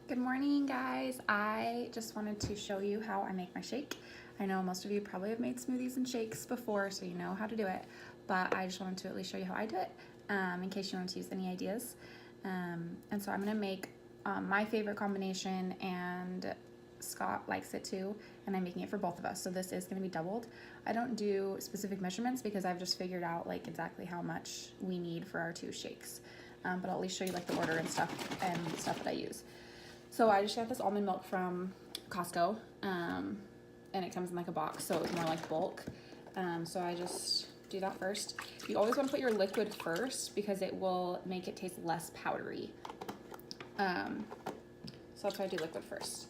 Good morning, guys. I just wanted to show you how I make my shake. I know most of you probably have made smoothies and shakes before, so you know how to do it, but I just wanted to at least show you how I do it in case you want to use any ideas. And so I'm going to make my favorite combination, and Scott likes it too, and I'm making it for both of us, so this is going to be doubled. I don't do specific measurements because I've just figured out like exactly how much we need for our two shakes, but I'll at least show you like the order and stuff that I use. So I just got this almond milk from Costco, and it comes in like a box, so it's more like bulk. So I just do that first. You always want to put your liquid first because it will make it taste less powdery. So that's why I do liquid first.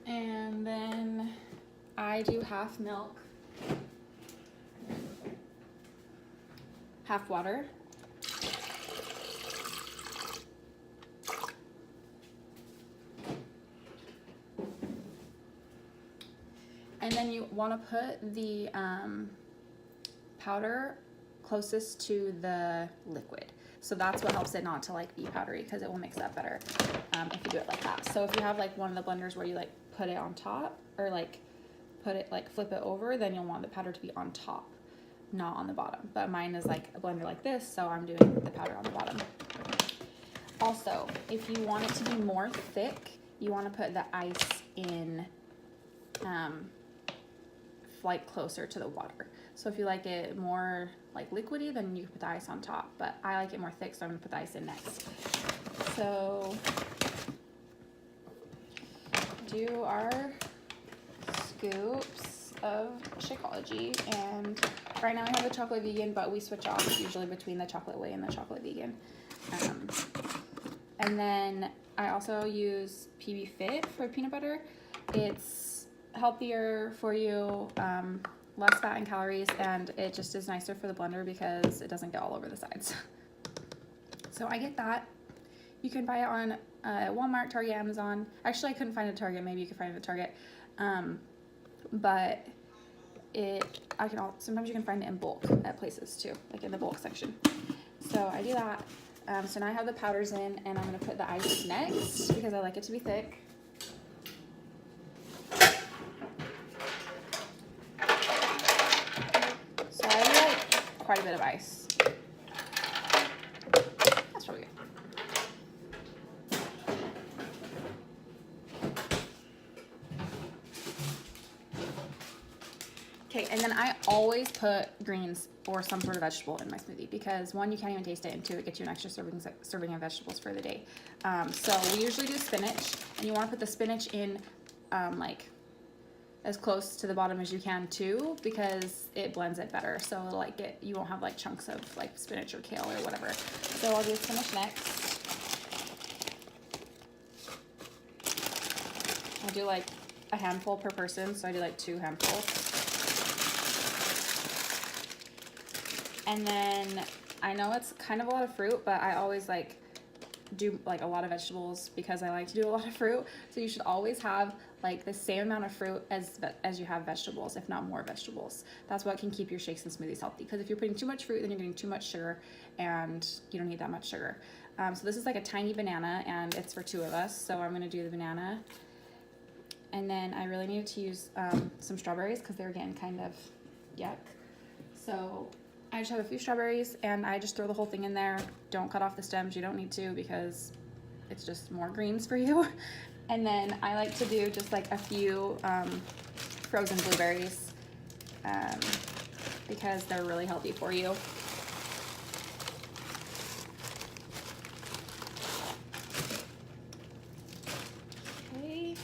And then I do half milk, half water. And then you want to put the powder closest to the liquid. So that's what helps it not to like be powdery, because it will mix that better if you do it like that. So if you have like one of the blenders where you like put it on top, or like put it like flip it over, then you'll want the powder to be on top, not on the bottom. But mine is like a blender like this, so I'm doing the powder on the bottom. Also, if you want it to be more thick, you want to put the ice in like closer to the water. So if you like it more like liquidy, then you can put the ice on top, but I like it more thick, so I'm gonna put the ice in next. So do our scoops of Shakeology, and right now I have the chocolate vegan, but we switch off usually between the chocolate whey and the chocolate vegan. And then I also use PB Fit for peanut butter. It's healthier for you, less fat and calories, and it just is nicer for the blender because it doesn't get all over the sides. So I get that. You can buy it on Walmart, Target, Amazon. Actually, I couldn't find it at Target. Maybe you could find it at Target. But sometimes you can find it in bulk at places too, like in the bulk section. So I do that. So now I have the powders in, and I'm gonna put the ice next because I like it to be thick. So I do like quite a bit of ice. That's really good. Okay, and then I always put greens or some sort of vegetable in my smoothie because one, you can't even taste it, and two, it gets you an extra serving of vegetables for the day. So we usually do spinach, and you want to put the spinach in like as close to the bottom as you can too, because it blends it better. So like you won't have like chunks of like spinach or kale or whatever. So I'll do spinach next. I'll do like a handful per person, so I do like 2 handfuls. And then I know it's kind of a lot of fruit, but I always like do like a lot of vegetables because I like to do a lot of fruit. So you should always have like the same amount of fruit as you have vegetables, if not more vegetables. That's what can keep your shakes and smoothies healthy, because if you're putting too much fruit, then you're getting too much sugar, and you don't need that much sugar. So this is like a tiny banana, and it's for 2 of us, so I'm gonna do the banana. And then I really needed to use some strawberries because they're getting kind of yuck. So I just have a few strawberries, and I just throw the whole thing in there. Don't cut off the stems, you don't need to, because it's just more greens for you. And then I like to do just like a few frozen blueberries because they're really healthy for you. Okay.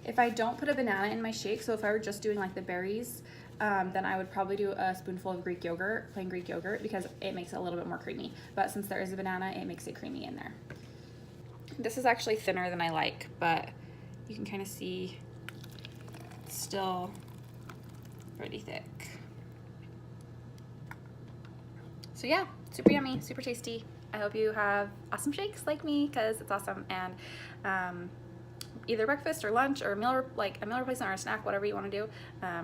If I don't put a banana in my shake, so if I were just doing like the berries, then I would probably do a spoonful of Greek yogurt, plain Greek yogurt, because it makes it a little bit more creamy. But since there is a banana, it makes it creamy in there. This is actually thinner than I like, but you can kind of see it's still pretty thick. So yeah, super yummy, super tasty. I hope you have awesome shakes like me, because it's awesome. And either breakfast or lunch or like a meal replacement or a snack, whatever you want to do,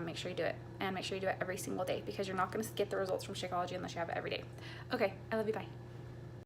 make sure you do it, and make sure you do it every single day, because you're not going to get the results from Shakeology unless you have it every day. Okay, I love you, bye.